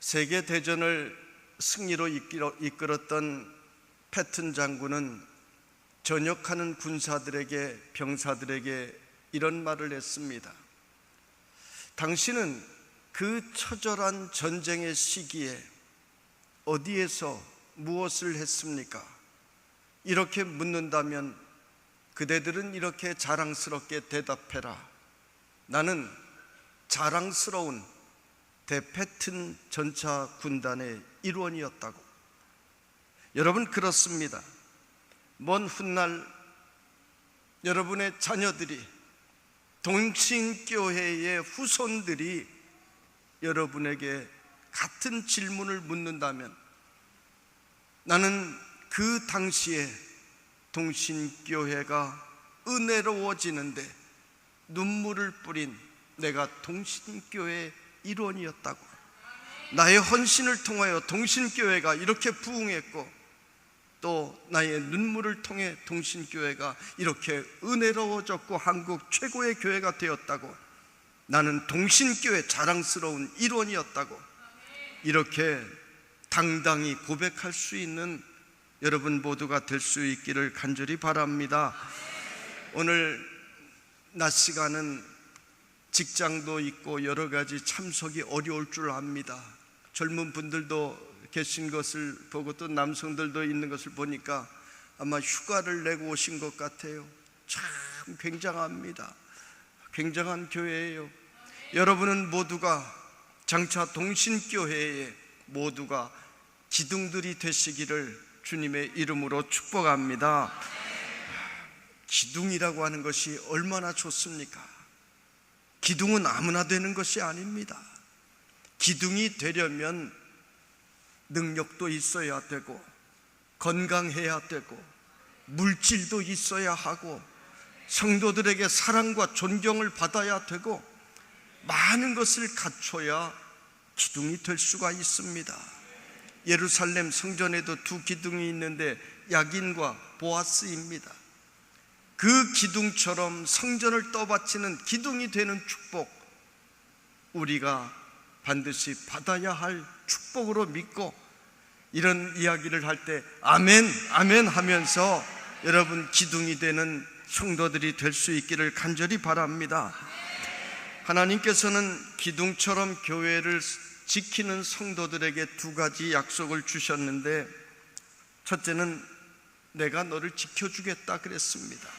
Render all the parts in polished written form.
세계대전을 승리로 이끌었던 패튼 장군은 전역하는 군사들에게, 병사들에게 이런 말을 했습니다. 당신은 그 처절한 전쟁의 시기에 어디에서 무엇을 했습니까? 이렇게 묻는다면 그대들은 이렇게 자랑스럽게 대답해라. 나는 자랑스러운 대패튼 전차 군단의 일원이었다고. 여러분, 그렇습니다. 먼 훗날 여러분의 자녀들이, 동신교회의 후손들이 여러분에게 같은 질문을 묻는다면 나는 그 당시에 동신교회가 은혜로워지는데 눈물을 뿌린 내가 동신교회의 일원이었다고. 나의 헌신을 통하여 동신교회가 이렇게 부흥했고, 또 나의 눈물을 통해 동신교회가 이렇게 은혜로워졌고 한국 최고의 교회가 되었다고. 나는 동신교회 자랑스러운 일원이었다고. 이렇게 당당히 고백할 수 있는 여러분 모두가 될 수 있기를 간절히 바랍니다. 오늘 낮 시간은 직장도 있고 여러 가지 참석이 어려울 줄 압니다. 젊은 분들도 계신 것을 보고 또 남성들도 있는 것을 보니까 아마 휴가를 내고 오신 것 같아요. 참 굉장합니다. 굉장한 교회예요. 여러분은 모두가 장차 동신교회에 모두가 기둥들이 되시기를 주님의 이름으로 축복합니다. 기둥이라고 하는 것이 얼마나 좋습니까? 기둥은 아무나 되는 것이 아닙니다. 기둥이 되려면 능력도 있어야 되고, 건강해야 되고, 물질도 있어야 하고, 성도들에게 사랑과 존경을 받아야 되고, 많은 것을 갖춰야 기둥이 될 수가 있습니다. 예루살렘 성전에도 두 기둥이 있는데 야긴과 보아스입니다. 그 기둥처럼 성전을 떠받치는 기둥이 되는 축복, 우리가 반드시 받아야 할 축복으로 믿고 이런 이야기를 할 때 아멘, 아멘 하면서 여러분 기둥이 되는 성도들이 될 수 있기를 간절히 바랍니다. 하나님께서는 기둥처럼 교회를 지키는 성도들에게 두 가지 약속을 주셨는데, 첫째는 내가 너를 지켜주겠다 그랬습니다.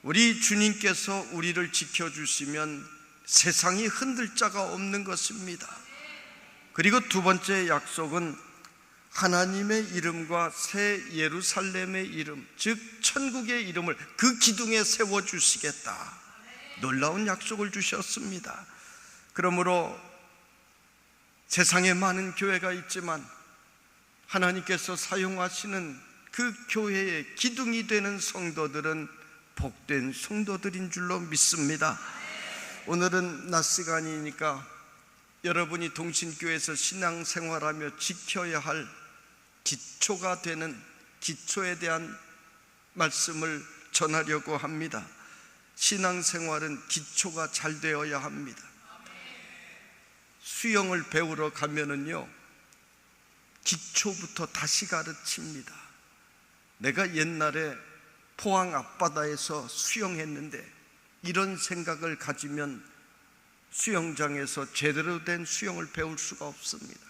우리 주님께서 우리를 지켜주시면 세상이 흔들 자가 없는 것입니다. 그리고 두 번째 약속은 하나님의 이름과 새 예루살렘의 이름, 즉 천국의 이름을 그 기둥에 세워주시겠다. 놀라운 약속을 주셨습니다. 그러므로 세상에 많은 교회가 있지만 하나님께서 사용하시는 그 교회의 기둥이 되는 성도들은 복된 성도들인 줄로 믿습니다. 오늘은 낮 시간이니까 여러분이 동신교회에서 신앙생활하며 지켜야 할 기초가 되는, 기초에 대한 말씀을 전하려고 합니다. 신앙생활은 기초가 잘 되어야 합니다. 수영을 배우러 가면은요, 기초부터 다시 가르칩니다. 내가 옛날에 포항 앞바다에서 수영했는데 이런 생각을 가지면 수영장에서 제대로 된 수영을 배울 수가 없습니다.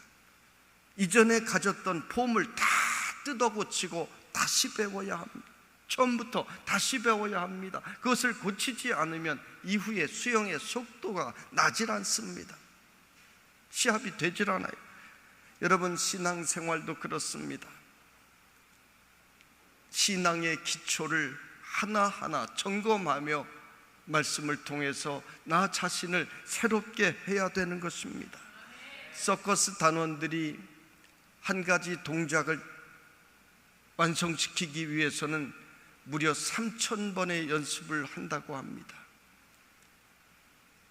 이전에 가졌던 폼을 다 뜯어고치고 다시 배워야 합니다. 처음부터 다시 배워야 합니다. 그것을 고치지 않으면 이후에 수영의 속도가 나질 않습니다. 시합이 되질 않아요. 여러분, 신앙생활도 그렇습니다. 신앙의 기초를 하나하나 점검하며 말씀을 통해서 나 자신을 새롭게 해야 되는 것입니다. 서커스 단원들이 한 가지 동작을 완성시키기 위해서는 무려 3,000번의 연습을 한다고 합니다.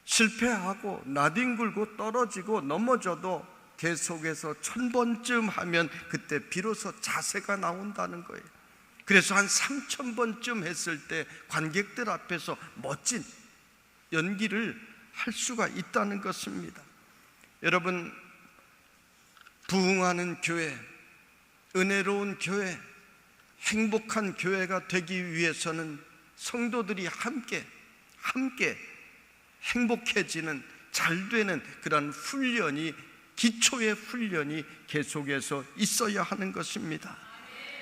실패하고 나뒹굴고 떨어지고 넘어져도 계속해서 1,000번쯤 하면 그때 비로소 자세가 나온다는 거예요. 그래서 한 3,000번쯤 했을 때 관객들 앞에서 멋진 연기를 할 수가 있다는 것입니다. 여러분, 부흥하는 교회, 은혜로운 교회, 행복한 교회가 되기 위해서는 성도들이 함께 행복해지는, 잘 되는 그런 훈련이, 기초의 훈련이 계속해서 있어야 하는 것입니다.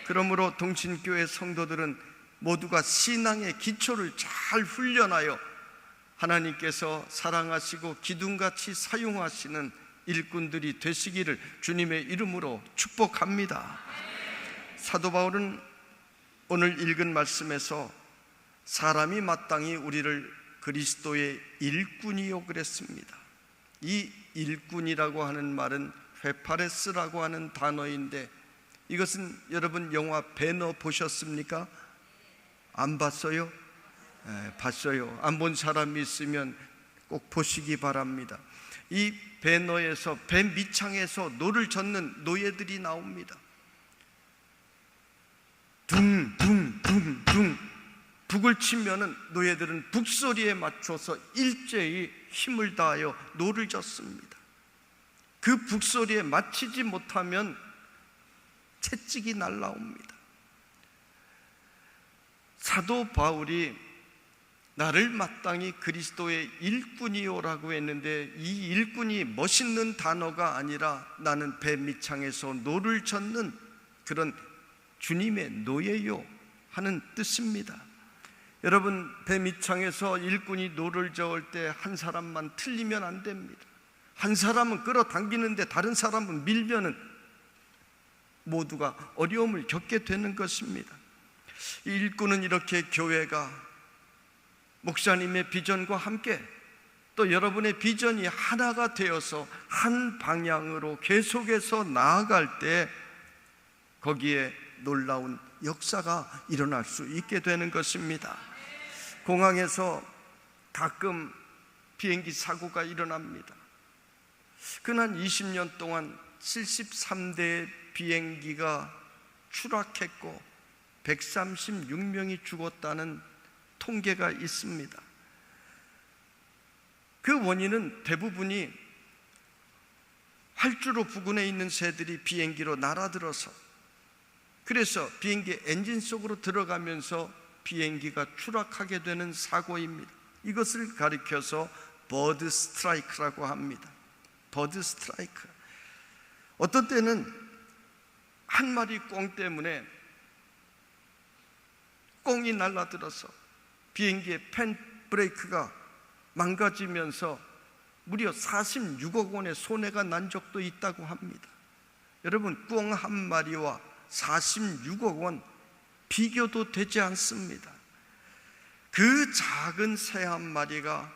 그러므로 동신교회 성도들은 모두가 신앙의 기초를 잘 훈련하여 하나님께서 사랑하시고 기둥같이 사용하시는 일꾼들이 되시기를 주님의 이름으로 축복합니다. 사도 바울은 오늘 읽은 말씀에서 사람이 마땅히 우리를 그리스도의 일꾼이요 그랬습니다. 이 일꾼이라고 하는 말은 회파레스라고 하는 단어인데, 이것은 여러분 영화 배너 보셨습니까? 안 봤어요? 네, 봤어요. 안 본 사람이 있으면 꼭 보시기 바랍니다. 이 배너에서, 배 밑창에서 노를 젓는 노예들이 나옵니다. 둥둥둥둥 북을 치면은 노예들은 북소리에 맞춰서 일제히 힘을 다하여 노를 젓습니다. 그 북소리에 맞추지 못하면 채찍이 날라옵니다. 사도 바울이 나를 마땅히 그리스도의 일꾼이요라고 했는데, 이 일꾼이 멋있는 단어가 아니라 나는 배 밑창에서 노를 젓는 그런 주님의 노예요 하는 뜻입니다. 여러분, 배 밑창에서 일꾼이 노를 저을 때 한 사람만 틀리면 안 됩니다. 한 사람은 끌어당기는데 다른 사람은 밀면은 모두가 어려움을 겪게 되는 것입니다. 이 일꾼은 이렇게 교회가 목사님의 비전과 함께 또 여러분의 비전이 하나가 되어서 한 방향으로 계속해서 나아갈 때 거기에 놀라운 역사가 일어날 수 있게 되는 것입니다. 공항에서 가끔 비행기 사고가 일어납니다. 근한 20년 동안 73대의 비행기가 추락했고 136명이 죽었다는 통계가 있습니다. 그 원인은 대부분이 활주로 부근에 있는 새들이 비행기로 날아들어서, 그래서 비행기 엔진 속으로 들어가면서 비행기가 추락하게 되는 사고입니다. 이것을 가리켜서 버드 스트라이크라고 합니다. 버드 스트라이크. 어떤 때는 한 마리 꿩 때문에 꿩이 날아들어서 비행기의 팬 브레이크가 망가지면서 무려 46억 원의 손해가 난 적도 있다고 합니다. 여러분, 꿩 한 마리와 46억 원, 비교도 되지 않습니다. 그 작은 새 한 마리가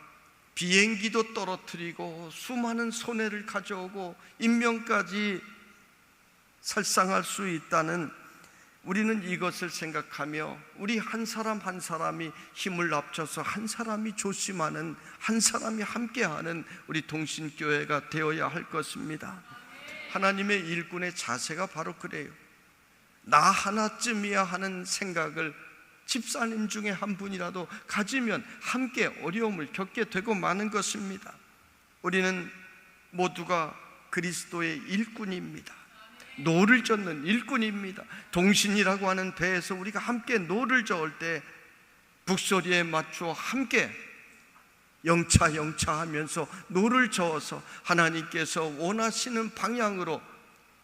비행기도 떨어뜨리고 수많은 손해를 가져오고 인명까지 살상할 수 있다는, 우리는 이것을 생각하며 우리 한 사람 한 사람이 힘을 합쳐서 한 사람이 조심하는, 한 사람이 함께하는 우리 동신교회가 되어야 할 것입니다. 하나님의 일꾼의 자세가 바로 그래요. 나 하나쯤이야 하는 생각을 집사님 중에 한 분이라도 가지면 함께 어려움을 겪게 되고 마는 것입니다. 우리는 모두가 그리스도의 일꾼입니다. 노를 젓는 일꾼입니다. 동신이라고 하는 배에서 우리가 함께 노를 저을 때 북소리에 맞추어 함께 영차 하면서 노를 저어서 하나님께서 원하시는 방향으로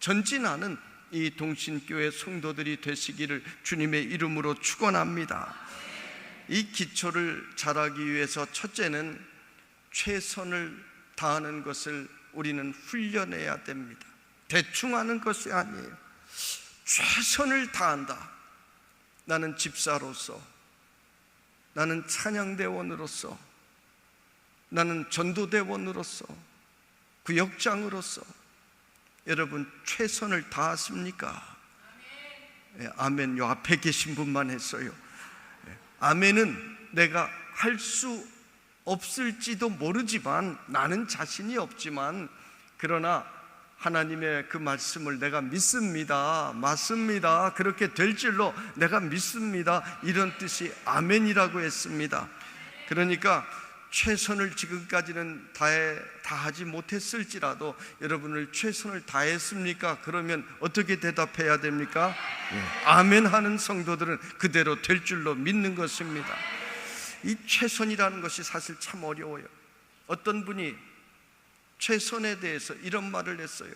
전진하는 이 동신교회 성도들이 되시기를 주님의 이름으로 축원합니다. 이 기초를 잘하기 위해서 첫째는 최선을 다하는 것을 우리는 훈련해야 됩니다. 대충 하는 것이 아니에요. 최선을 다한다. 나는 집사로서, 나는 찬양대원으로서, 나는 전도대원으로서, 구역장으로서 여러분 최선을 다하십니까? 아멘. 요 앞에 계신 분만 했어요. 아멘은 내가 할 수 없을지도 모르지만, 나는 자신이 없지만, 그러나 하나님의 그 말씀을 내가 믿습니다. 맞습니다. 그렇게 될 줄로 내가 믿습니다. 이런 뜻이 아멘이라고 했습니다. 그러니까 최선을 지금까지는 다하지 못했을지라도 여러분을 최선을 다했습니까? 그러면 어떻게 대답해야 됩니까? 아멘 하는 성도들은 그대로 될 줄로 믿는 것입니다. 이 최선이라는 것이 사실 참 어려워요. 어떤 분이 최선에 대해서 이런 말을 했어요.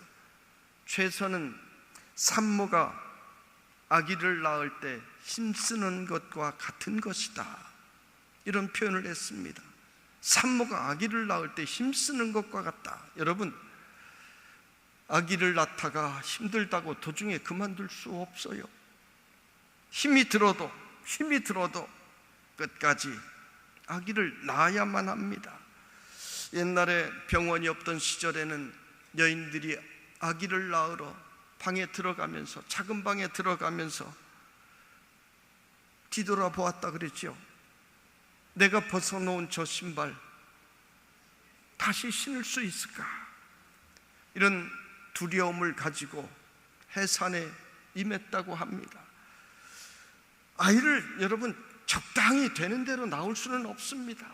최선은 산모가 아기를 낳을 때 힘쓰는 것과 같은 것이다, 이런 표현을 했습니다. 산모가 아기를 낳을 때 힘쓰는 것과 같다. 여러분, 아기를 낳다가 힘들다고 도중에 그만둘 수 없어요. 힘이 들어도 끝까지 아기를 낳아야만 합니다. 옛날에 병원이 없던 시절에는 여인들이 아기를 낳으러 방에 들어가면서, 작은 방에 들어가면서 뒤돌아보았다 그랬죠. 내가 벗어놓은 저 신발 다시 신을 수 있을까? 이런 두려움을 가지고 해산에 임했다고 합니다. 아이를 여러분 적당히 되는 대로 낳을 수는 없습니다.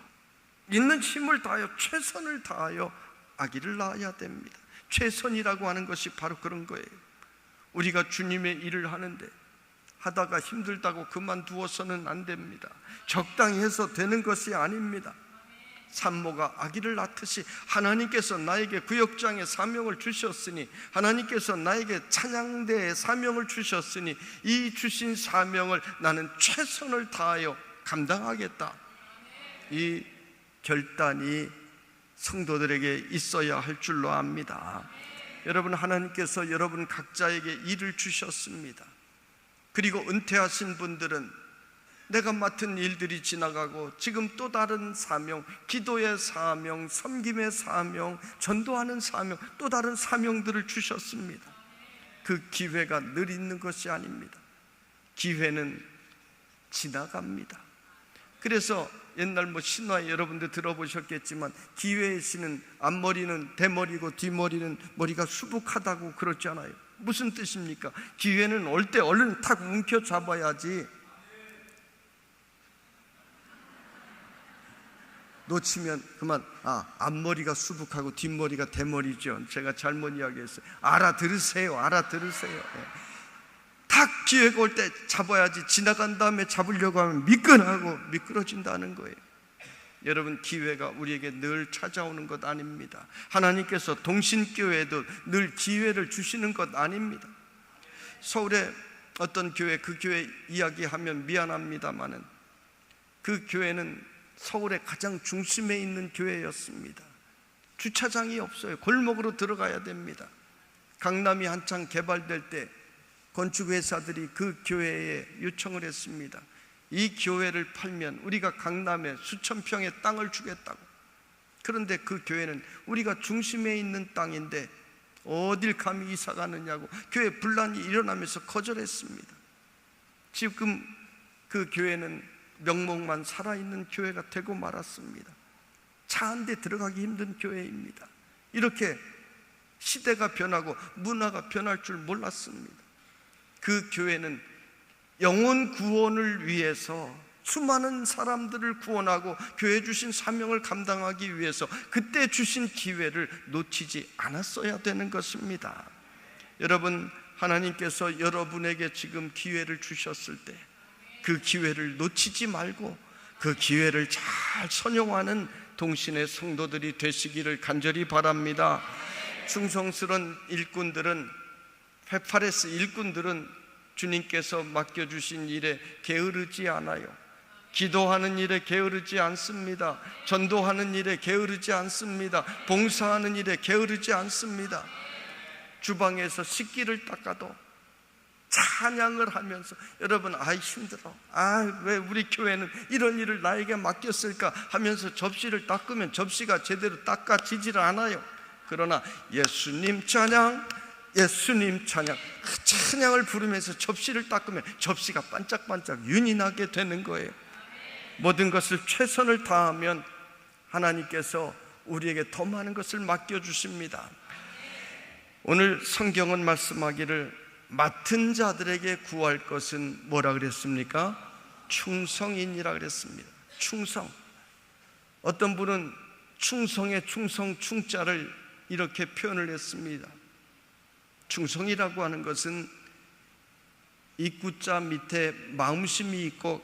있는 힘을 다하여 최선을 다하여 아기를 낳아야 됩니다. 최선이라고 하는 것이 바로 그런 거예요. 우리가 주님의 일을 하는데 하다가 힘들다고 그만두어서는 안 됩니다. 적당히 해서 되는 것이 아닙니다. 산모가 아기를 낳듯이 하나님께서 나에게 구역장의 사명을 주셨으니, 하나님께서 나에게 찬양대의 사명을 주셨으니 이 주신 사명을 나는 최선을 다하여 감당하겠다, 이 결단이 성도들에게 있어야 할 줄로 압니다. 여러분, 하나님께서 여러분 각자에게 일을 주셨습니다. 그리고 은퇴하신 분들은 내가 맡은 일들이 지나가고 지금 또 다른 사명, 기도의 사명, 섬김의 사명, 전도하는 사명, 또 다른 사명들을 주셨습니다. 그 기회가 늘 있는 것이 아닙니다. 기회는 지나갑니다. 그래서 옛날 신화에 여러분들 들어보셨겠지만 기회의 신은 앞머리는 대머리고 뒷머리는 머리가 수북하다고 그러잖아요. 무슨 뜻입니까? 기회는 올 때 얼른 탁 움켜 잡아야지, 놓치면 그만. 앞머리가 수북하고 뒷머리가 대머리죠. 제가 잘못 이야기했어요. 알아들으세요. 탁 기회가 올 때 잡아야지, 지나간 다음에 잡으려고 하면 미끈하고 미끄러진다는 거예요. 여러분, 기회가 우리에게 늘 찾아오는 것 아닙니다. 하나님께서 동신교회에도 늘 기회를 주시는 것 아닙니다. 서울에 어떤 교회, 그 교회 이야기하면 미안합니다마는 그 교회는 서울의 가장 중심에 있는 교회였습니다. 주차장이 없어요. 골목으로 들어가야 됩니다. 강남이 한창 개발될 때 건축회사들이 그 교회에 요청을 했습니다. 이 교회를 팔면 우리가 강남에 수천 평의 땅을 주겠다고. 그런데 그 교회는 우리가 중심에 있는 땅인데 어딜 감히 이사 가느냐고 교회 분란이 일어나면서 거절했습니다. 지금 그 교회는 명목만 살아있는 교회가 되고 말았습니다. 차 한 대 들어가기 힘든 교회입니다. 이렇게 시대가 변하고 문화가 변할 줄 몰랐습니다. 그 교회는 영혼 구원을 위해서 수많은 사람들을 구원하고 교회 주신 사명을 감당하기 위해서 그때 주신 기회를 놓치지 않았어야 되는 것입니다. 여러분, 하나님께서 여러분에게 지금 기회를 주셨을 때 그 기회를 놓치지 말고 그 기회를 잘 선용하는 동신의 성도들이 되시기를 간절히 바랍니다. 충성스러운 일꾼들은, 페파레스 일꾼들은 주님께서 맡겨주신 일에 게으르지 않아요. 기도하는 일에 게으르지 않습니다. 전도하는 일에 게으르지 않습니다. 봉사하는 일에 게으르지 않습니다. 주방에서 식기를 닦아도 찬양을 하면서, 여러분, 힘들어, 왜 우리 교회는 이런 일을 나에게 맡겼을까 하면서 접시를 닦으면 접시가 제대로 닦아지질 않아요. 그러나 예수님 찬양, 예수님 찬양, 그 찬양을 부르면서 접시를 닦으면 접시가 반짝반짝 윤이 나게 되는 거예요. 모든 것을 최선을 다하면 하나님께서 우리에게 더 많은 것을 맡겨주십니다. 오늘 성경은 말씀하기를 맡은 자들에게 구할 것은 뭐라 그랬습니까? 충성이니라 그랬습니다. 충성. 어떤 분은 충성의 충성, 충자를 이렇게 표현을 했습니다. 충성이라고 하는 것은 입구자 밑에 마음심이 있고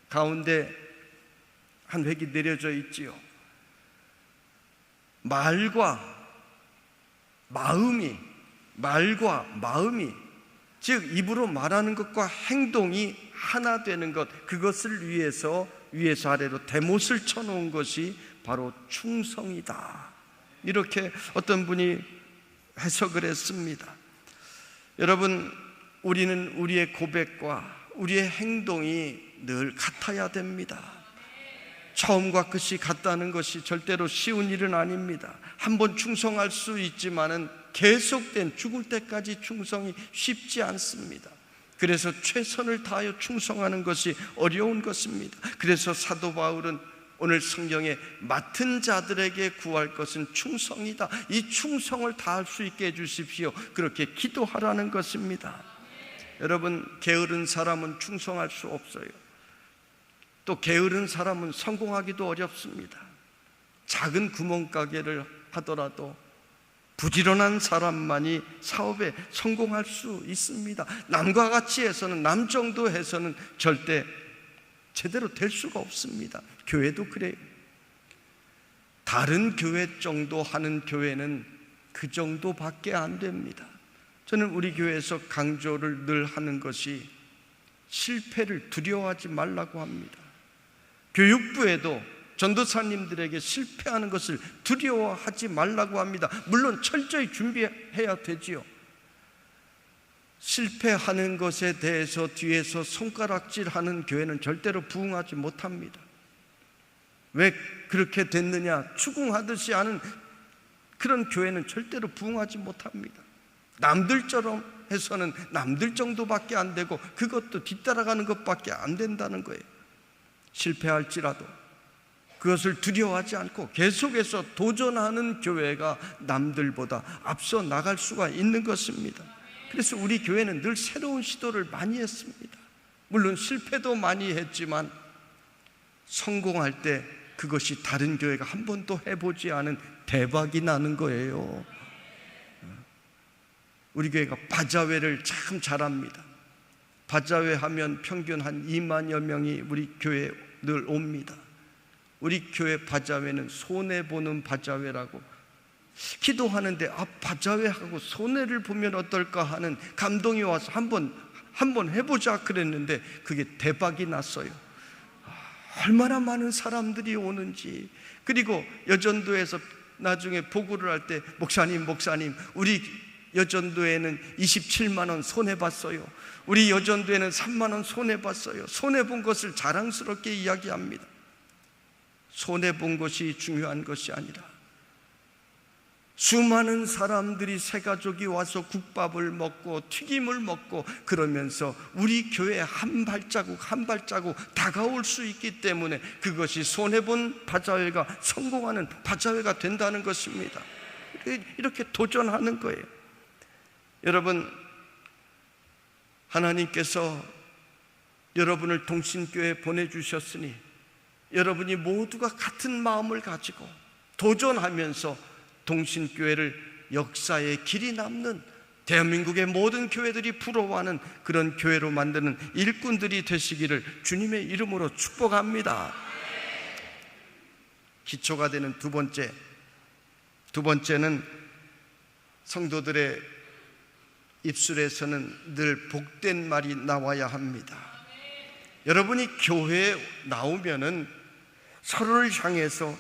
가운데 한 획이 내려져 있지요. 말과 마음이 즉 입으로 말하는 것과 행동이 하나 되는 것, 그것을 위해서 위에서 아래로 대못을 쳐놓은 것이 바로 충성이다. 이렇게 어떤 분이 해석을 했습니다. 여러분, 우리는 우리의 고백과 우리의 행동이 늘 같아야 됩니다. 처음과 끝이 같다는 것이 절대로 쉬운 일은 아닙니다. 한번 충성할 수 있지만은 계속된 죽을 때까지 충성이 쉽지 않습니다. 그래서 최선을 다하여 충성하는 것이 어려운 것입니다. 그래서 사도 바울은 오늘 성경에 맡은 자들에게 구할 것은 충성이다. 이 충성을 다할 수 있게 해주십시오. 그렇게 기도하라는 것입니다. 여러분, 게으른 사람은 충성할 수 없어요. 또 게으른 사람은 성공하기도 어렵습니다. 작은 구멍가게를 하더라도 부지런한 사람만이 사업에 성공할 수 있습니다. 남과 같이 해서는, 남 정도 해서는 절대 제대로 될 수가 없습니다. 교회도 그래요. 다른 교회 정도 하는 교회는 그 정도밖에 안 됩니다. 저는 우리 교회에서 강조를 늘 하는 것이 실패를 두려워하지 말라고 합니다. 교육부에도 전도사님들에게 실패하는 것을 두려워하지 말라고 합니다. 물론 철저히 준비해야 되지요. 실패하는 것에 대해서 뒤에서 손가락질하는 교회는 절대로 부흥하지 못합니다. 왜 그렇게 됐느냐 추궁하듯이 하는 그런 교회는 절대로 부흥하지 못합니다. 남들처럼 해서는 남들 정도밖에 안 되고 그것도 뒤따라가는 것밖에 안 된다는 거예요. 실패할지라도 그것을 두려워하지 않고 계속해서 도전하는 교회가 남들보다 앞서 나갈 수가 있는 것입니다. 그래서 우리 교회는 늘 새로운 시도를 많이 했습니다. 물론 실패도 많이 했지만 성공할 때 그것이 다른 교회가 한 번도 해보지 않은 대박이 나는 거예요. 우리 교회가 바자회를 참 잘합니다. 바자회 하면 평균 한 2만여 명이 우리 교회에 늘 옵니다. 우리 교회 바자회는 손해보는 바자회라고, 기도하는데 바자회하고 손해를 보면 어떨까 하는 감동이 와서 한번 해보자 그랬는데 그게 대박이 났어요. 얼마나 많은 사람들이 오는지. 그리고 여전도에서 나중에 보고를 할 때 목사님 우리 여전도에는 27만 원 손해봤어요. 우리 여전도에는 3만 원 손해봤어요. 손해본 것을 자랑스럽게 이야기합니다. 손해본 것이 중요한 것이 아니라 수많은 사람들이 새 가족이 와서 국밥을 먹고 튀김을 먹고 그러면서 우리 교회에 한 발자국 한 발자국 다가올 수 있기 때문에 그것이 손해본 바자회가 성공하는 바자회가 된다는 것입니다. 이렇게 도전하는 거예요. 여러분, 하나님께서 여러분을 동신교회에 보내주셨으니 여러분이 모두가 같은 마음을 가지고 도전하면서 동신교회를 역사의 길이 남는, 대한민국의 모든 교회들이 부러워하는 그런 교회로 만드는 일꾼들이 되시기를 주님의 이름으로 축복합니다. 기초가 되는 두 번째는 성도들의 입술에서는 늘 복된 말이 나와야 합니다. 여러분이 교회에 나오면은 서로를 향해서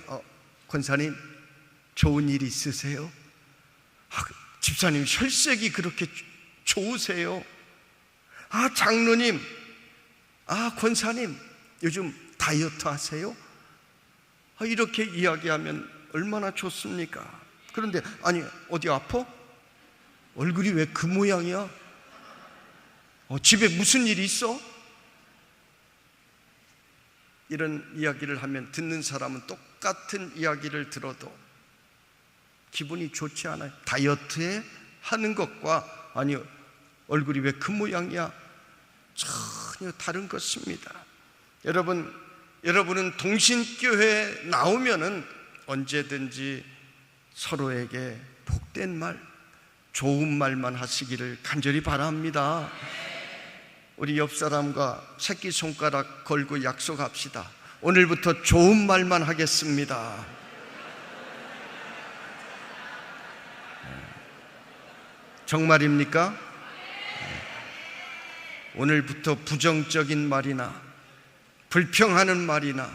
권사님 좋은 일 있으세요? 집사님 혈색이 그렇게 좋으세요? 장로님, 권사님 요즘 다이어트 하세요? 이렇게 이야기하면 얼마나 좋습니까? 그런데 어디 아파? 얼굴이 왜 그 모양이야? 집에 무슨 일이 있어? 이런 이야기를 하면 듣는 사람은 똑같은 이야기를 들어도 기분이 좋지 않아요. 다이어트에 하는 것과 얼굴이 왜 그 모양이야? 전혀 다른 것입니다. 여러분, 여러분은 동신교회에 나오면은 언제든지 서로에게 복된 말, 좋은 말만 하시기를 간절히 바랍니다. 우리 옆 사람과 새끼손가락 걸고 약속합시다. 오늘부터 좋은 말만 하겠습니다. 정말입니까? 오늘부터 부정적인 말이나 불평하는 말이나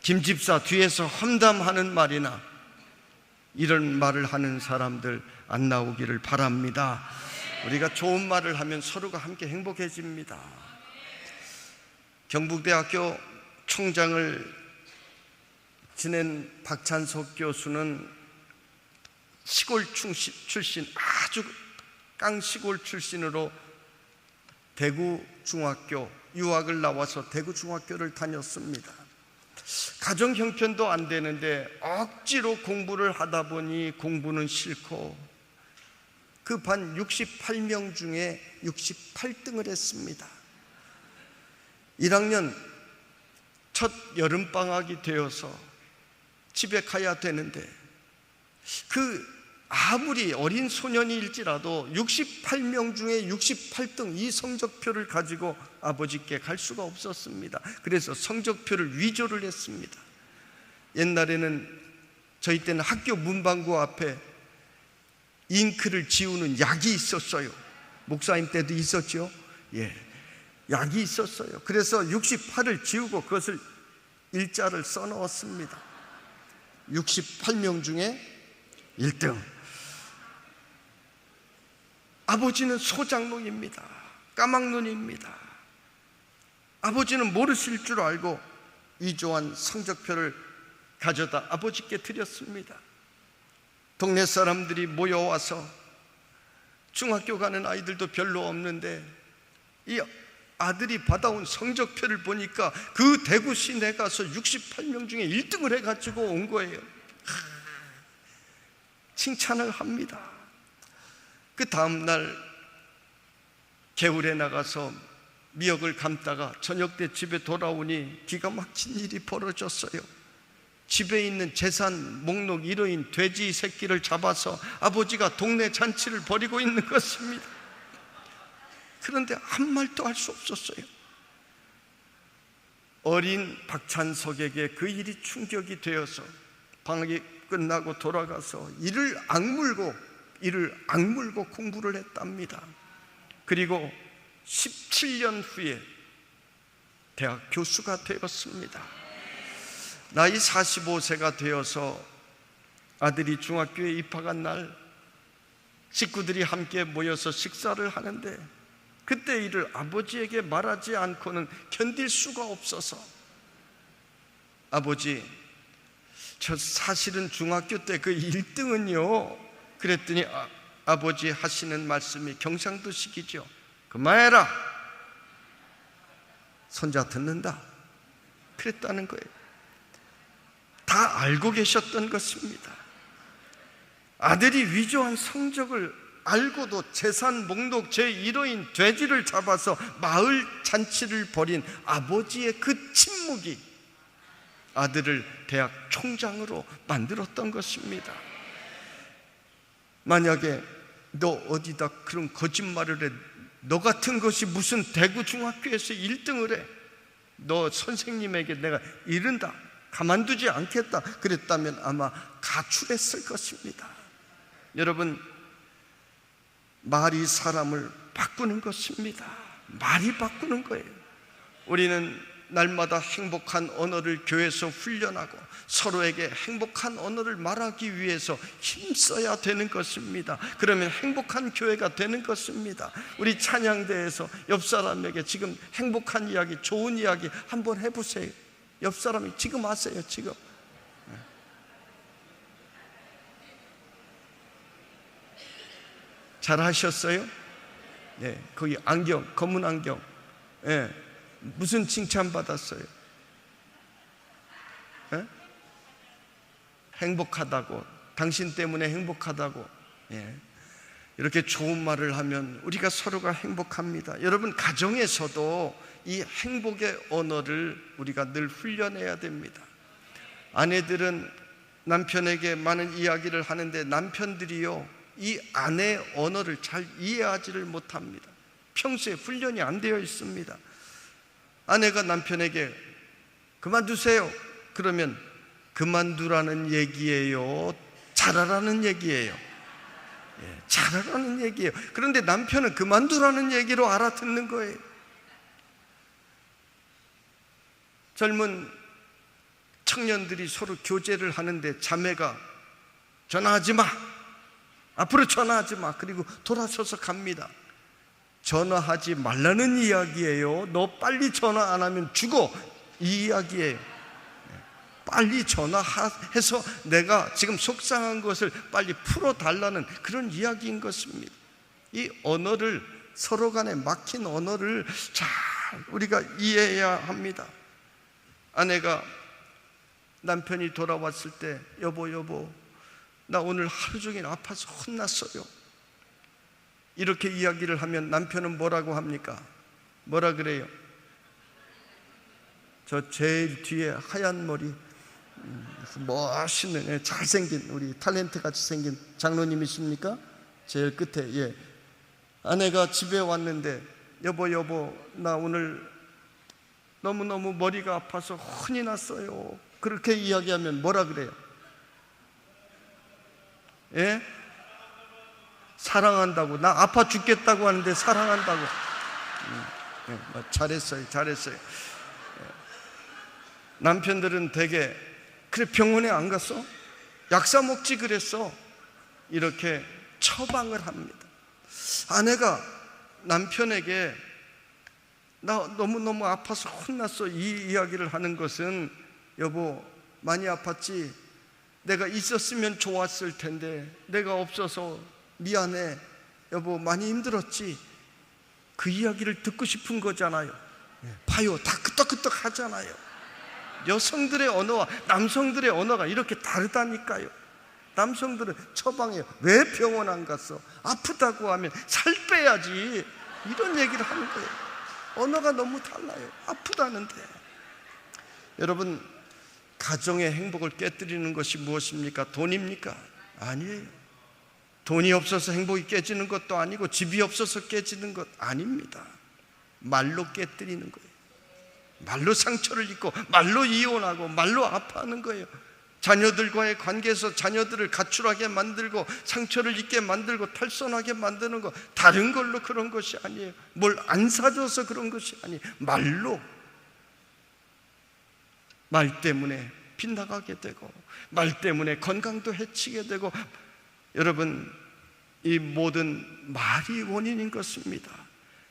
김집사 뒤에서 험담하는 말이나 이런 말을 하는 사람들 안 나오기를 바랍니다. 우리가 좋은 말을 하면 서로가 함께 행복해집니다. 경북대학교 총장을 지낸 박찬석 교수는 시골 출신, 아주 깡시골 출신으로 대구 중학교 유학을 나와서 대구 중학교를 다녔습니다. 가정 형편도 안 되는데 억지로 공부를 하다 보니 공부는 싫고 그 반 68명 중에 68등을 했습니다. 1학년 첫 여름방학이 되어서 집에 가야 되는데 아무리 어린 소년일지라도 68명 중에 68등 이 성적표를 가지고 아버지께 갈 수가 없었습니다. 그래서 성적표를 위조를 했습니다. 옛날에는 저희 때는 학교 문방구 앞에 잉크를 지우는 약이 있었어요. 목사님 때도 있었죠? 예, 약이 있었어요. 그래서 68을 지우고 그것을 일자를 써넣었습니다. 68명 중에 1등. 아버지는 소장농입니다. 까막눈입니다. 아버지는 모르실 줄 알고 위조한 성적표를 가져다 아버지께 드렸습니다. 동네 사람들이 모여와서 중학교 가는 아이들도 별로 없는데 이 아들이 받아온 성적표를 보니까 그 대구 시내 가서 68명 중에 1등을 해가지고 온 거예요. 칭찬을 합니다. 그 다음날 개울에 나가서 미역을 감다가 저녁 때 집에 돌아오니 기가 막힌 일이 벌어졌어요. 집에 있는 재산 목록 1호인 돼지 새끼를 잡아서 아버지가 동네 잔치를 벌이고 있는 것입니다. 그런데 한 말도 할 수 없었어요. 어린 박찬석에게 그 일이 충격이 되어서 방학이 끝나고 돌아가서 이를 악물고 공부를 했답니다. 그리고 17년 후에 대학 교수가 되었습니다. 나이 45세가 되어서 아들이 중학교에 입학한 날 식구들이 함께 모여서 식사를 하는데 그때 일을 아버지에게 말하지 않고는 견딜 수가 없어서 아버지, 저 사실은 중학교 때 그 1등은요 그랬더니 아버지 하시는 말씀이 경상도식이죠. 그만해라, 손자 듣는다, 그랬다는 거예요. 다 알고 계셨던 것입니다. 아들이 위조한 성적을 알고도 재산 목록 제1호인 돼지를 잡아서 마을 잔치를 벌인 아버지의 그 침묵이 아들을 대학 총장으로 만들었던 것입니다. 만약에 너 어디다 그런 거짓말을 해, 너 같은 것이 무슨 대구 중학교에서 1등을 해, 너 선생님에게 내가 이른다, 가만두지 않겠다 그랬다면 아마 가출했을 것입니다. 여러분, 말이 사람을 바꾸는 것입니다. 말이 바꾸는 거예요. 우리는 날마다 행복한 언어를 교회에서 훈련하고 서로에게 행복한 언어를 말하기 위해서 힘써야 되는 것입니다. 그러면 행복한 교회가 되는 것입니다. 우리 찬양대에서 옆 사람에게 지금 행복한 이야기, 좋은 이야기 한번 해보세요. 옆 사람이 지금 하세요. 지금 잘 하셨어요? 네, 거기 안경, 검은 안경, 네. 무슨 칭찬 받았어요? 네? 행복하다고, 당신 때문에 행복하다고. 예. 이렇게 좋은 말을 하면 우리가 서로가 행복합니다. 여러분, 가정에서도 이 행복의 언어를 우리가 늘 훈련해야 됩니다. 아내들은 남편에게 많은 이야기를 하는데 남편들이요, 이 아내의 언어를 잘 이해하지를 못합니다. 평소에 훈련이 안 되어 있습니다. 아내가 남편에게 그만두세요 그러면 그만두라는 얘기예요, 잘하라는 얘기예요? 잘하라는 얘기예요. 그런데 남편은 그만두라는 얘기로 알아듣는 거예요. 젊은 청년들이 서로 교제를 하는데 자매가 전화하지 마, 앞으로 전화하지 마, 그리고 돌아서서 갑니다. 전화하지 말라는 이야기예요, 너 빨리 전화 안 하면 죽어, 이 이야기예요. 빨리 전화해서 내가 지금 속상한 것을 빨리 풀어달라는 그런 이야기인 것입니다. 이 언어를, 서로 간에 막힌 언어를 잘 우리가 이해해야 합니다. 아내가 남편이 돌아왔을 때 여보 나 오늘 하루 종일 아파서 혼났어요, 이렇게 이야기를 하면 남편은 뭐라고 합니까? 뭐라 그래요? 저 제일 뒤에 하얀 머리 멋있는 잘생긴 우리 탤런트 같이 생긴 장로님이십니까? 제일 끝에. 예. 아내가 집에 왔는데 여보 나 오늘 너무너무 머리가 아파서 혼이 났어요, 그렇게 이야기하면 뭐라 그래요? 예? 사랑한다고. 나 아파 죽겠다고 하는데 사랑한다고. 잘했어요. 남편들은 되게 그래 병원에 안 갔어? 약 사 먹지 그랬어? 이렇게 처방을 합니다. 아내가 남편에게 나 너무너무 아파서 혼났어, 이 이야기를 하는 것은 여보 많이 아팠지? 내가 있었으면 좋았을 텐데 내가 없어서 미안해, 여보 많이 힘들었지? 그 이야기를 듣고 싶은 거잖아요. 봐요, 다 끄떡끄떡 하잖아요. 여성들의 언어와 남성들의 언어가 이렇게 다르다니까요. 남성들은 처방해요. 왜 병원 안 갔어? 아프다고 하면 살 빼야지, 이런 얘기를 하는 거예요. 언어가 너무 달라요, 아프다는데. 여러분, 가정의 행복을 깨뜨리는 것이 무엇입니까? 돈입니까? 아니에요. 돈이 없어서 행복이 깨지는 것도 아니고 집이 없어서 깨지는 것 아닙니다. 말로 깨뜨리는 거예요. 말로 상처를 입고 말로 이혼하고 말로 아파하는 거예요. 자녀들과의 관계에서 자녀들을 가출하게 만들고 상처를 입게 만들고 탈선하게 만드는 거, 다른 걸로 그런 것이 아니에요. 뭘 안 사줘서 그런 것이 아니에요. 말 때문에 빗나가게 되고 말 때문에 건강도 해치게 되고, 여러분, 이 모든 말이 원인인 것입니다.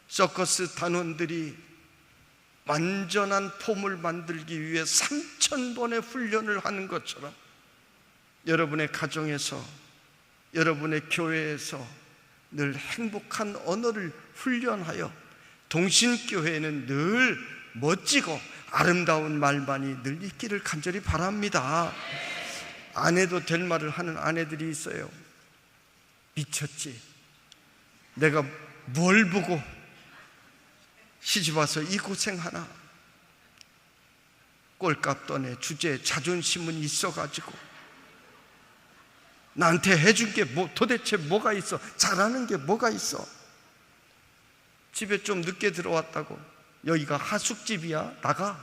서커스 단원들이 완전한 폼을 만들기 위해 3000번의 훈련을 하는 것처럼 여러분의 가정에서, 여러분의 교회에서 늘 행복한 언어를 훈련하여 동신교회는 늘 멋지고 아름다운 말만이 늘 있기를 간절히 바랍니다. 안 해도 될 말을 하는 아내들이 있어요. 미쳤지, 내가 뭘 보고 시집와서 이 고생하나, 꼴값 떠내 주제에 자존심은 있어가지고 나한테 해준 게 도대체 뭐가 있어? 잘하는 게 뭐가 있어? 집에 좀 늦게 들어왔다고 여기가 하숙집이야? 나가?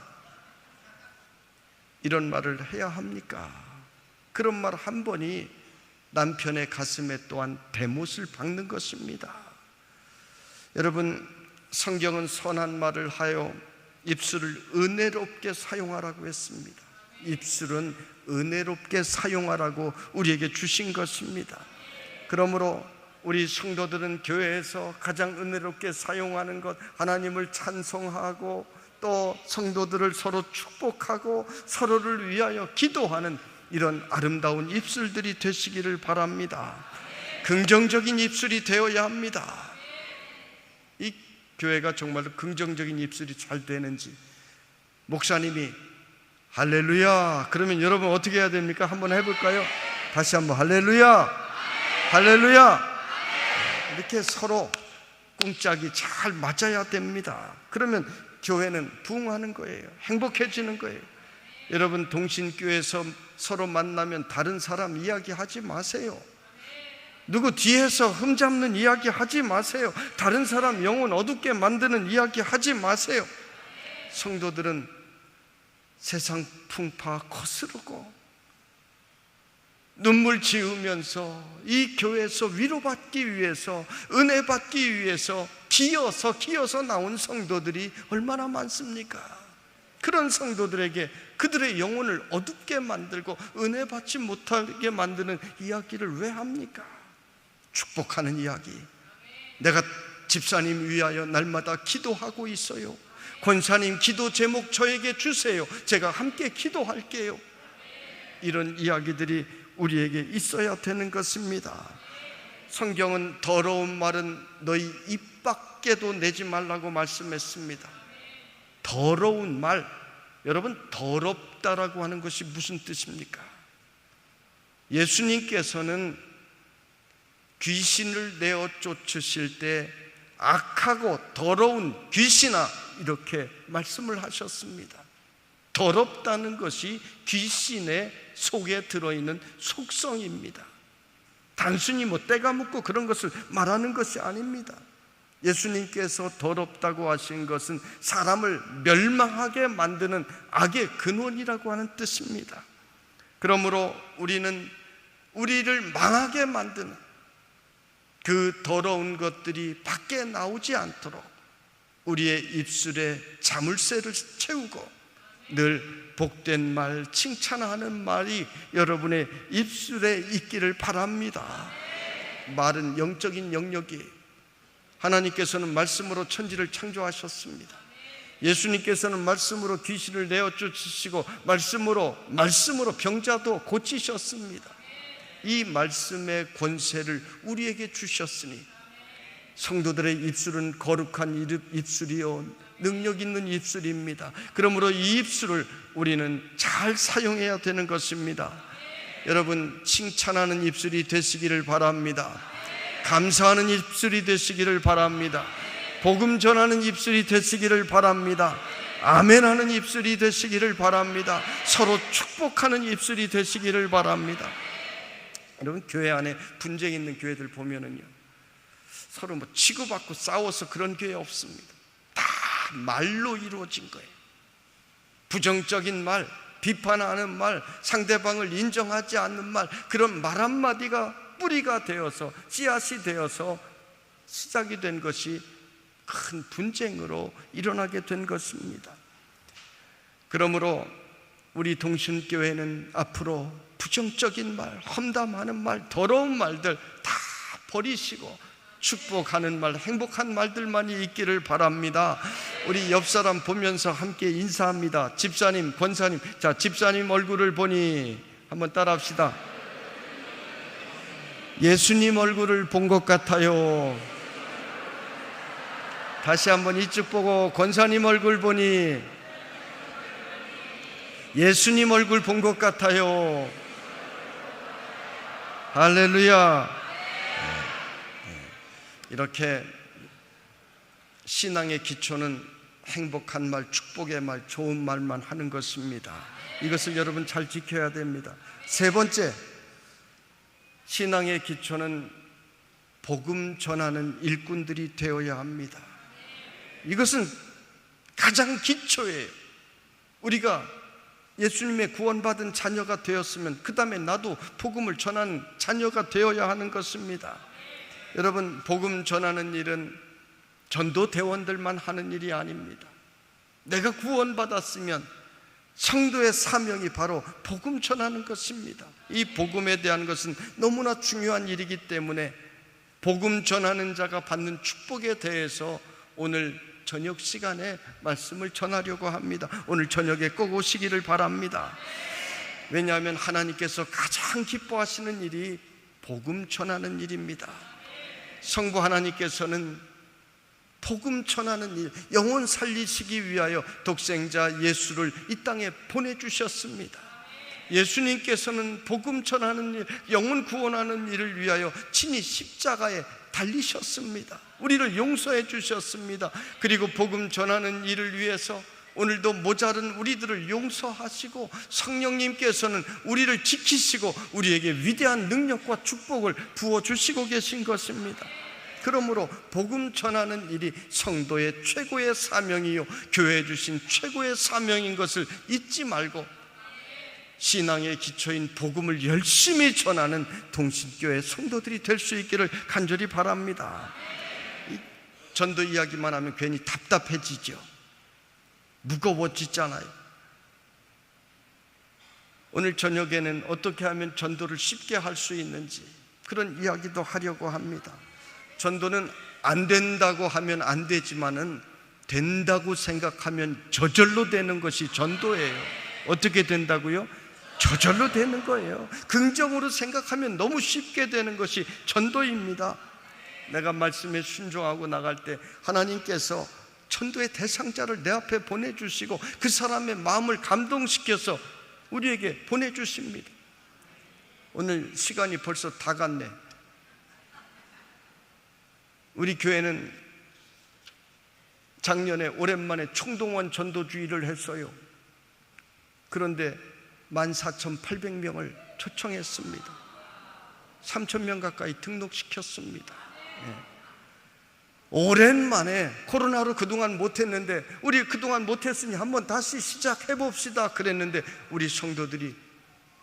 이런 말을 해야 합니까? 그런 말 한 번이 남편의 가슴에 또한 대못을 박는 것입니다. 여러분, 성경은 선한 말을 하여 입술을 은혜롭게 사용하라고 했습니다. 입술은 은혜롭게 사용하라고 우리에게 주신 것입니다. 그러므로 우리 성도들은 교회에서 가장 은혜롭게 사용하는 것, 하나님을 찬송하고 또 성도들을 서로 축복하고 서로를 위하여 기도하는 이런 아름다운 입술들이 되시기를 바랍니다. 긍정적인 입술이 되어야 합니다. 이 교회가 정말로 긍정적인 입술이 잘 되는지, 목사님이 할렐루야 그러면 여러분 어떻게 해야 됩니까? 한번 해볼까요? 다시 한번 할렐루야, 할렐루야. 이렇게 서로 꿍짝이 잘 맞아야 됩니다. 그러면 교회는 부흥하는 거예요. 행복해지는 거예요. 여러분, 동신교회에서 서로 만나면 다른 사람 이야기하지 마세요. 누구 뒤에서 흠잡는 이야기 하지 마세요. 다른 사람 영혼 어둡게 만드는 이야기 하지 마세요. 성도들은 세상 풍파 거스르고 눈물 지으면서 이 교회에서 위로받기 위해서, 은혜 받기 위해서 기어서 나온 성도들이 얼마나 많습니까? 그런 성도들에게 그들의 영혼을 어둡게 만들고 은혜 받지 못하게 만드는 이야기를 왜 합니까? 축복하는 이야기. 내가 집사님 위하여 날마다 기도하고 있어요. 권사님 기도 제목 저에게 주세요. 제가 함께 기도할게요. 이런 이야기들이 우리에게 있어야 되는 것입니다. 성경은 더러운 말은 너희 입 밖에도 내지 말라고 말씀했습니다. 더러운 말, 여러분, 더럽다라고 하는 것이 무슨 뜻입니까? 예수님께서는 귀신을 내어 쫓으실 때 악하고 더러운 귀신아, 이렇게 말씀을 하셨습니다. 더럽다는 것이 귀신의 속에 들어있는 속성입니다. 단순히 때가 묻고 그런 것을 말하는 것이 아닙니다. 예수님께서 더럽다고 하신 것은 사람을 멸망하게 만드는 악의 근원이라고 하는 뜻입니다. 그러므로 우리는 우리를 망하게 만드는 그 더러운 것들이 밖에 나오지 않도록 우리의 입술에 자물쇠를 채우고 늘 복된 말, 칭찬하는 말이 여러분의 입술에 있기를 바랍니다. 말은 영적인 영역이에요. 하나님께서는 말씀으로 천지를 창조하셨습니다. 예수님께서는 말씀으로 귀신을 내어 쫓으시고 말씀으로 병자도 고치셨습니다. 이 말씀의 권세를 우리에게 주셨으니 성도들의 입술은 거룩한 입술이요 능력 있는 입술입니다. 그러므로 이 입술을 우리는 잘 사용해야 되는 것입니다. 여러분, 칭찬하는 입술이 되시기를 바랍니다. 감사하는 입술이 되시기를 바랍니다. 복음 전하는 입술이 되시기를 바랍니다. 아멘하는 입술이 되시기를 바랍니다. 서로 축복하는 입술이 되시기를 바랍니다. 여러분, 교회 안에 분쟁 있는 교회들 보면은요, 서로 치고받고 싸워서 그런 교회 없습니다. 다 말로 이루어진 거예요. 부정적인 말, 비판하는 말, 상대방을 인정하지 않는 말, 그런 말 한마디가 뿌리가 되어서 씨앗이 되어서 시작이 된 것이 큰 분쟁으로 일어나게 된 것입니다. 그러므로 우리 동신교회는 앞으로 부정적인 말, 험담하는 말, 더러운 말들 다 버리시고 축복하는 말, 행복한 말들만이 있기를 바랍니다. 우리 옆 사람 보면서 함께 인사합니다. 집사님, 권사님. 자, 집사님 얼굴을 보니 한번 따라합시다. 예수님 얼굴을 본 것 같아요. 다시 한번 이쪽 보고 권사님 얼굴 보니 예수님 얼굴 본 것 같아요. 할렐루야. 이렇게 신앙의 기초는 행복한 말, 축복의 말, 좋은 말만 하는 것입니다. 이것을 여러분 잘 지켜야 됩니다. 세 번째, 신앙의 기초는 복음 전하는 일꾼들이 되어야 합니다. 이것은 가장 기초예요. 우리가 예수님의 구원받은 자녀가 되었으면 그 다음에 나도 복음을 전하는 자녀가 되어야 하는 것입니다. 여러분, 복음 전하는 일은 전도대원들만 하는 일이 아닙니다. 내가 구원받았으면 성도의 사명이 바로 복음 전하는 것입니다. 이 복음에 대한 것은 너무나 중요한 일이기 때문에 복음 전하는 자가 받는 축복에 대해서 오늘 저녁 시간에 말씀을 전하려고 합니다. 오늘 저녁에 꼭 오시기를 바랍니다. 왜냐하면 하나님께서 가장 기뻐하시는 일이 복음 전하는 일입니다. 성부 하나님께서는 복음 전하는 일, 영혼 살리시기 위하여 독생자 예수를 이 땅에 보내주셨습니다. 예수님께서는 복음 전하는 일, 영혼 구원하는 일을 위하여 친히 십자가에 달리셨습니다. 우리를 용서해 주셨습니다. 그리고 복음 전하는 일을 위해서 오늘도 모자른 우리들을 용서하시고 성령님께서는 우리를 지키시고 우리에게 위대한 능력과 축복을 부어주시고 계신 것입니다. 그러므로 복음 전하는 일이 성도의 최고의 사명이요 교회에 주신 최고의 사명인 것을 잊지 말고 신앙의 기초인 복음을 열심히 전하는 동신교회 성도들이 될 수 있기를 간절히 바랍니다. 전도 이야기만 하면 괜히 답답해지죠. 무거워지잖아요. 오늘 저녁에는 어떻게 하면 전도를 쉽게 할 수 있는지 그런 이야기도 하려고 합니다. 전도는 안 된다고 하면 안 되지만은 된다고 생각하면 저절로 되는 것이 전도예요. 어떻게 된다고요? 저절로 되는 거예요. 긍정으로 생각하면 너무 쉽게 되는 것이 전도입니다. 내가 말씀에 순종하고 나갈 때 하나님께서 전도의 대상자를 내 앞에 보내주시고 그 사람의 마음을 감동시켜서 우리에게 보내주십니다. 오늘 시간이 벌써 다 갔네. 우리 교회는 작년에 오랜만에 총동원 전도주의를 했어요. 그런데 14,800명을 초청했습니다. 3,000명 가까이 등록시켰습니다. 오랜만에 코로나로 그동안 못했는데 우리 그동안 못했으니 한번 다시 시작해봅시다 그랬는데 우리 성도들이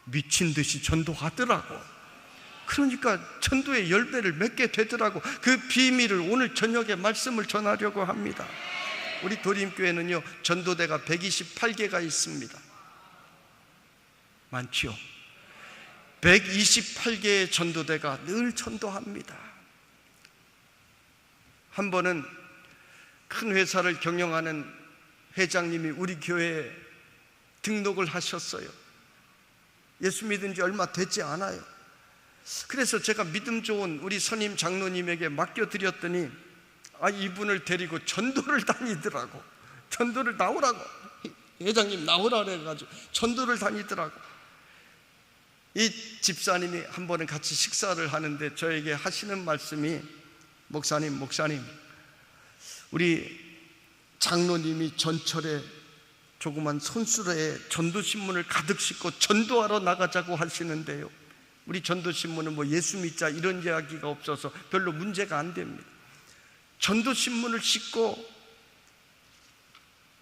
미친 듯이 전도하더라고. 그러니까 전도의 열매를 맺게 되더라고. 그 비밀을 오늘 저녁에 말씀을 전하려고 합니다. 우리 도림교회는요 전도대가 128개가 있습니다. 많지요? 128개의 전도대가 늘 전도합니다. 한 번은 큰 회사를 경영하는 회장님이 우리 교회에 등록을 하셨어요. 예수 믿은 지 얼마 되지 않아요. 그래서 제가 믿음 좋은 우리 선임 장로님에게 맡겨드렸더니 이분을 데리고 전도를 다니더라고. 전도를 나오라고, 회장님 나오라 그래가지고 전도를 다니더라고. 이 집사님이 한 번은 같이 식사를 하는데 저에게 하시는 말씀이 목사님 우리 장로님이 전철에 조그만 손수레에 전도신문을 가득 싣고 전도하러 나가자고 하시는데요, 우리 전도신문은 뭐 예수 믿자 이런 이야기가 없어서 별로 문제가 안 됩니다. 전도신문을 싣고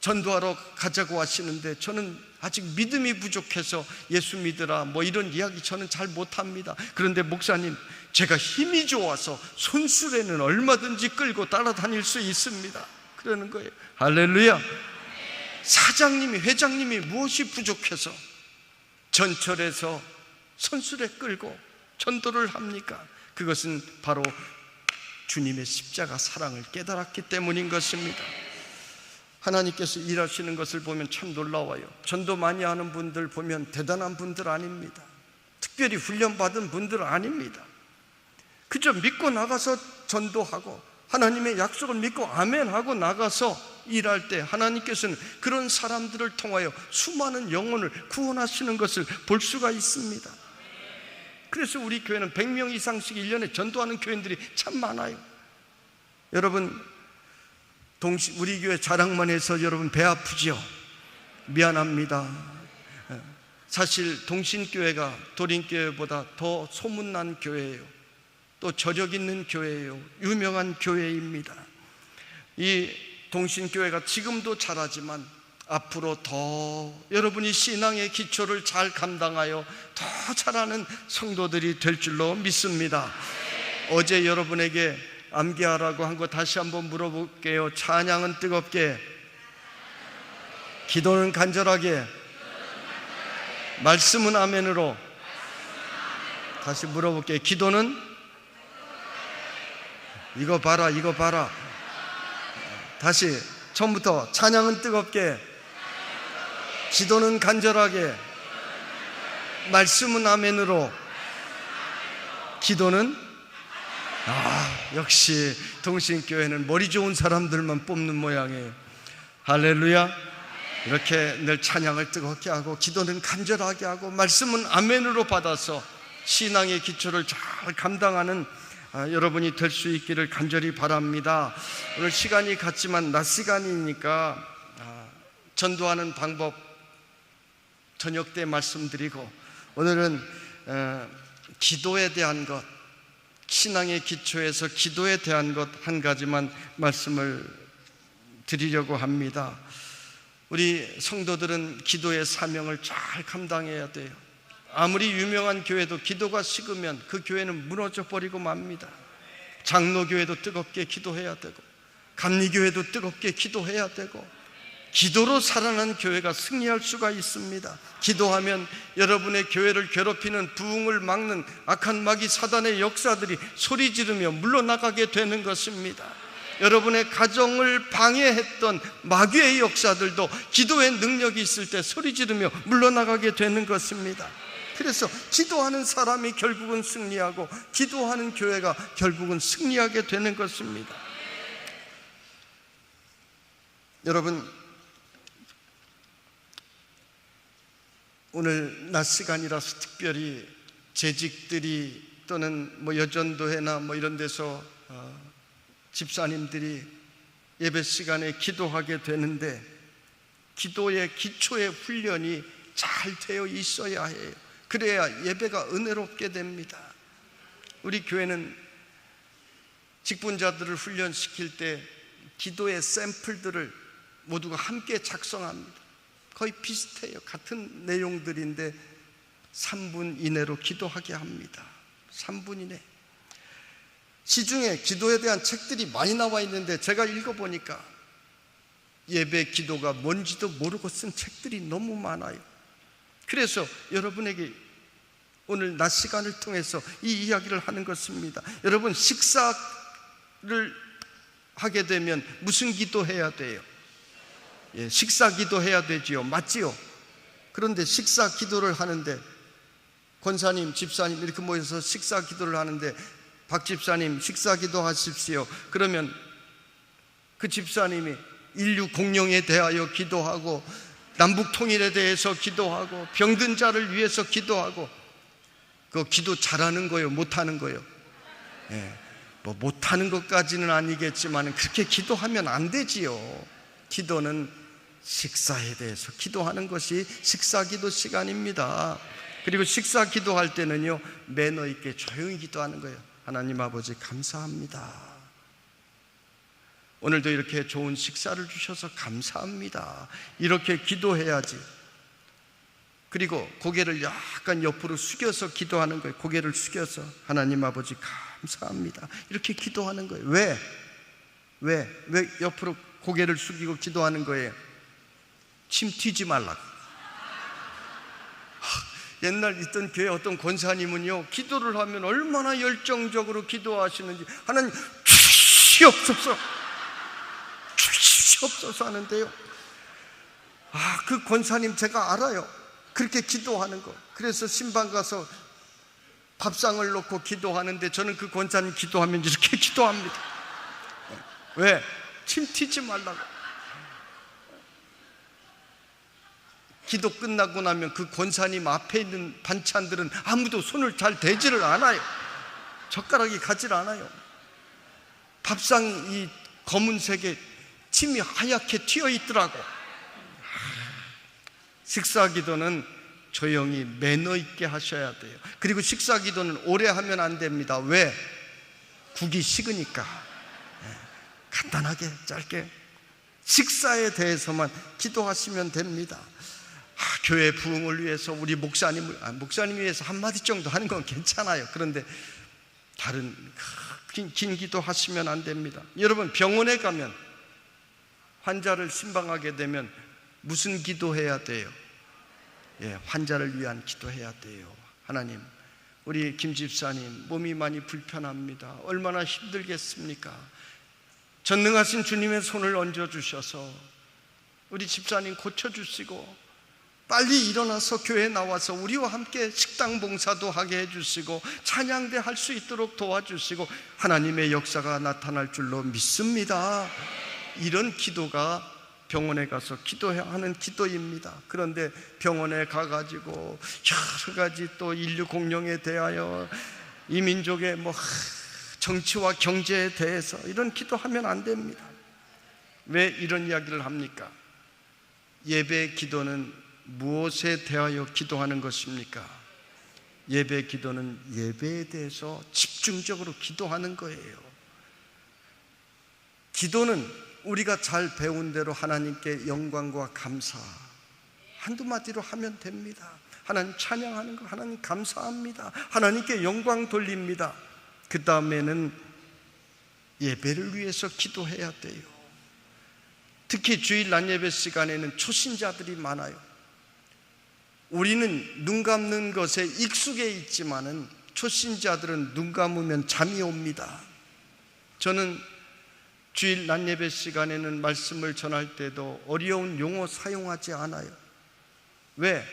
전도하러 가자고 하시는데 저는 아직 믿음이 부족해서 예수 믿으라 뭐 이런 이야기 저는 잘 못합니다. 그런데 목사님, 제가 힘이 좋아서 손수레는 얼마든지 끌고 따라다닐 수 있습니다 그러는 거예요. 할렐루야. 사장님이, 회장님이 무엇이 부족해서 전철에서 손수레 끌고 전도를 합니까? 그것은 바로 주님의 십자가 사랑을 깨달았기 때문인 것입니다. 하나님께서 일하시는 것을 보면 참 놀라워요. 전도 많이 하는 분들 보면 대단한 분들 아닙니다. 특별히 훈련받은 분들 아닙니다. 그저 믿고 나가서 전도하고 하나님의 약속을 믿고 아멘하고 나가서 일할 때 하나님께서는 그런 사람들을 통하여 수많은 영혼을 구원하시는 것을 볼 수가 있습니다. 그래서 우리 교회는 100명 이상씩 1년에 전도하는 교인들이 참 많아요. 여러분, 우리 교회 자랑만 해서 여러분 배 아프죠? 미안합니다. 사실 동신교회가 도림교회보다 더 소문난 교회예요. 또 저력 있는 교회예요. 유명한 교회입니다. 이 동신교회가 지금도 잘하지만 앞으로 더 여러분이 신앙의 기초를 잘 감당하여 더 잘하는 성도들이 될 줄로 믿습니다. 어제 여러분에게 암기하라고 한 거 다시 한번 물어볼게요. 찬양은 뜨겁게, 기도는 간절하게, 말씀은 아멘으로. 다시 물어볼게요. 기도는? 이거 봐라. 다시 처음부터. 찬양은 뜨겁게, 기도는 간절하게, 말씀은 아멘으로, 기도는? 역시 동신교회는 머리 좋은 사람들만 뽑는 모양이에요. 할렐루야. 이렇게 늘 찬양을 뜨겁게 하고 기도는 간절하게 하고 말씀은 아멘으로 받아서 신앙의 기초를 잘 감당하는 여러분이 될 수 있기를 간절히 바랍니다. 오늘 시간이 같지만 낮 시간이니까 전도하는 방법 저녁 때 말씀드리고, 오늘은 기도에 대한 것, 신앙의 기초에서 기도에 대한 것 한 가지만 말씀을 드리려고 합니다. 우리 성도들은 기도의 사명을 잘 감당해야 돼요. 아무리 유명한 교회도 기도가 식으면 그 교회는 무너져 버리고 맙니다. 장로교회도 뜨겁게 기도해야 되고, 감리교회도 뜨겁게 기도해야 되고, 기도로 살아난 교회가 승리할 수가 있습니다. 기도하면 여러분의 교회를 괴롭히는, 부흥을 막는 악한 마귀 사단의 역사들이 소리 지르며 물러나가게 되는 것입니다. 여러분의 가정을 방해했던 마귀의 역사들도 기도의 능력이 있을 때 소리 지르며 물러나가게 되는 것입니다. 그래서 기도하는 사람이 결국은 승리하고 기도하는 교회가 결국은 승리하게 되는 것입니다. 여러분, 오늘 낮 시간이라서 특별히 재직들이 또는 여전도회나 이런 데서 집사님들이 예배 시간에 기도하게 되는데, 기도의 기초의 훈련이 잘 되어 있어야 해요. 그래야 예배가 은혜롭게 됩니다. 우리 교회는 직분자들을 훈련시킬 때 기도의 샘플들을 모두가 함께 작성합니다. 거의 비슷해요. 같은 내용들인데 3분 이내로 기도하게 합니다. 3분 이내. 시중에 기도에 대한 책들이 많이 나와 있는데 제가 읽어보니까 예배 기도가 뭔지도 모르고 쓴 책들이 너무 많아요. 그래서 여러분에게 오늘 낮 시간을 통해서 이 이야기를 하는 것입니다. 여러분, 식사를 하게 되면 무슨 기도해야 돼요? 식사 기도해야 되지요. 맞지요? 그런데 식사 기도를 하는데, 권사님, 집사님 이렇게 모여서 식사 기도를 하는데, 박 집사님 식사 기도하십시오. 그러면 그 집사님이 인류 공영에 대하여 기도하고, 남북 통일에 대해서 기도하고, 병든 자를 위해서 기도하고, 그 기도 잘하는 거요, 못하는 거요? 못하는 것까지는 아니겠지만 그렇게 기도하면 안 되지요. 기도는 식사에 대해서 기도하는 것이 식사기도 시간입니다. 그리고 식사 기도할 때는요, 매너 있게 조용히 기도하는 거예요. 하나님 아버지 감사합니다. 오늘도 이렇게 좋은 식사를 주셔서 감사합니다. 이렇게 기도해야지. 그리고 고개를 약간 옆으로 숙여서 기도하는 거예요. 고개를 숙여서 하나님 아버지 감사합니다. 이렇게 기도하는 거예요. 왜 옆으로 고개를 숙이고 기도하는 거예요? 침 튀지 말라고. 옛날 있던 교회 어떤 권사님은요, 기도를 하면 얼마나 열정적으로 기도하시는지, 하나님 주시옵소서, 주시옵소서 하는데요, 그 권사님 제가 알아요. 그렇게 기도하는 거. 그래서 신방 가서 밥상을 놓고 기도하는데 저는 그 권사님 기도하면 이렇게 기도합니다. 왜? 침 튀지 말라고. 기도 끝나고 나면 그 권사님 앞에 있는 반찬들은 아무도 손을 잘 대지를 않아요. 젓가락이 가질 않아요. 밥상 이 검은색에 침이 하얗게 튀어 있더라고. 식사 기도는 조용히 매너 있게 하셔야 돼요. 그리고 식사 기도는 오래 하면 안 됩니다. 왜? 국이 식으니까. 간단하게 짧게 식사에 대해서만 기도하시면 됩니다. 교회 부흥을 위해서 우리 목사님 위해서 한마디 정도 하는 건 괜찮아요. 그런데 다른 긴 기도 하시면 안 됩니다. 여러분, 병원에 가면 환자를 신방하게 되면 무슨 기도해야 돼요? 환자를 위한 기도해야 돼요. 하나님, 우리 김 집사님 몸이 많이 불편합니다. 얼마나 힘들겠습니까? 전능하신 주님의 손을 얹어주셔서 우리 집사님 고쳐주시고, 빨리 일어나서 교회에 나와서 우리와 함께 식당 봉사도 하게 해주시고, 찬양대 할 수 있도록 도와주시고, 하나님의 역사가 나타날 줄로 믿습니다. 이런 기도가 병원에 가서 기도해야 하는 기도입니다. 그런데 병원에 가가지고 여러 가지 또 인류 공룡에 대하여 이 민족의 정치와 경제에 대해서 이런 기도하면 안 됩니다. 왜 이런 이야기를 합니까? 예배 기도는 무엇에 대하여 기도하는 것입니까? 예배 기도는 예배에 대해서 집중적으로 기도하는 거예요. 기도는 우리가 잘 배운 대로 하나님께 영광과 감사 한두 마디로 하면 됩니다. 하나님 찬양하는 거, 하나님 감사합니다, 하나님께 영광 돌립니다. 그 다음에는 예배를 위해서 기도해야 돼요. 특히 주일 낮 예배 시간에는 초신자들이 많아요. 우리는 눈 감는 것에 익숙해 있지만은 초신자들은 눈 감으면 잠이 옵니다. 저는 주일 낮 예배 시간에는 말씀을 전할 때도 어려운 용어 사용하지 않아요. 왜?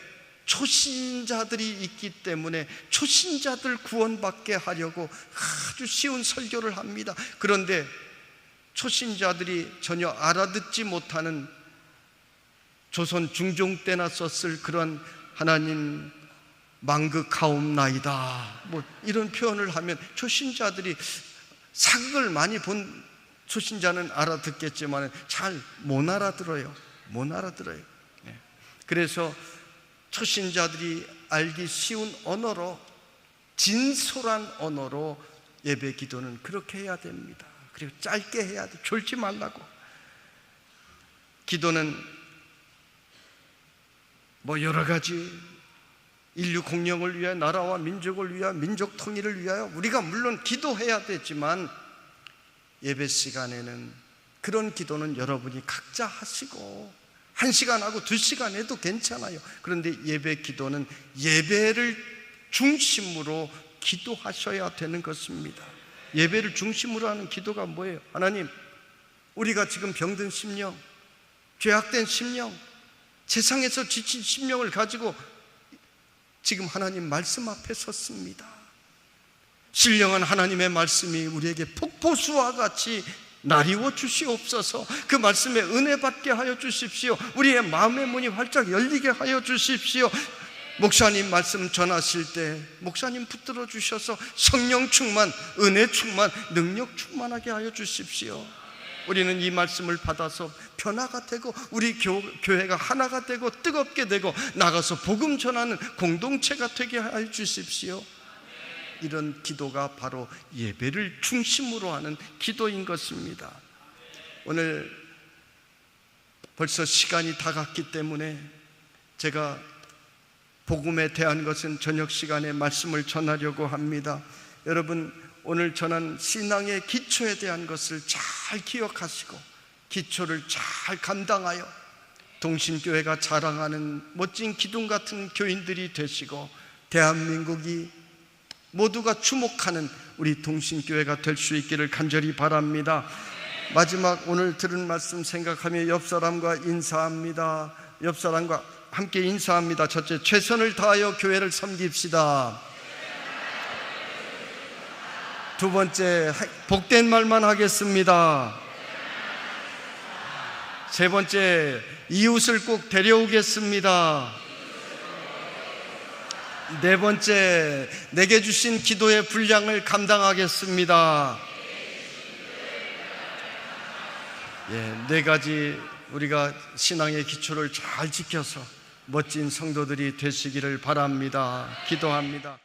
초신자들이 있기 때문에 초신자들 구원받게 하려고 아주 쉬운 설교를 합니다. 그런데 초신자들이 전혀 알아듣지 못하는 조선 중종 때나 썼을 그런 하나님 망극하옵나이다 이런 표현을 하면 초신자들이 사극을 많이 본 초신자는 알아듣겠지만 잘 못 알아들어요. 그래서 초신자들이 알기 쉬운 언어로, 진솔한 언어로 예배 기도는 그렇게 해야 됩니다. 그리고 짧게 해야 돼. 졸지 말라고. 기도는 여러 가지 인류 공영을 위하여, 나라와 민족을 위하여, 민족 통일을 위하여 우리가 물론 기도해야 되지만 예배 시간에는 그런 기도는 여러분이 각자 하시고 1시간 하고 2시간 해도 괜찮아요. 그런데 예배 기도는 예배를 중심으로 기도하셔야 되는 것입니다. 예배를 중심으로 하는 기도가 뭐예요? 하나님, 우리가 지금 병든 심령, 죄악된 심령, 세상에서 지친 심령을 가지고 지금 하나님 말씀 앞에 섰습니다. 신령한 하나님의 말씀이 우리에게 폭포수와 같이 나리워 주시옵소서. 그 말씀에 은혜 받게 하여 주십시오. 우리의 마음의 문이 활짝 열리게 하여 주십시오. 목사님 말씀 전하실 때 목사님 붙들어 주셔서 성령 충만, 은혜 충만, 능력 충만하게 하여 주십시오. 우리는 이 말씀을 받아서 변화가 되고 우리 교회가 하나가 되고 뜨겁게 되고 나가서 복음 전하는 공동체가 되게 하여 주십시오. 이런 기도가 바로 예배를 중심으로 하는 기도인 것입니다. 오늘 벌써 시간이 다 갔기 때문에 제가 복음에 대한 것은 저녁 시간에 말씀을 전하려고 합니다. 여러분, 오늘 전한 신앙의 기초에 대한 것을 잘 기억하시고 기초를 잘 감당하여 동신교회가 자랑하는 멋진 기둥 같은 교인들이 되시고 대한민국이 모두가 주목하는 우리 동신교회가 될 수 있기를 간절히 바랍니다. 마지막 오늘 들은 말씀 생각하며 옆 사람과 인사합니다. 옆 사람과 함께 인사합니다. 첫째, 최선을 다하여 교회를 섬깁시다. 두 번째, 복된 말만 하겠습니다. 세 번째, 이웃을 꼭 데려오겠습니다. 네 번째, 내게 주신 기도의 분량을 감당하겠습니다. 네 가지 우리가 신앙의 기초를 잘 지켜서 멋진 성도들이 되시기를 바랍니다. 기도합니다.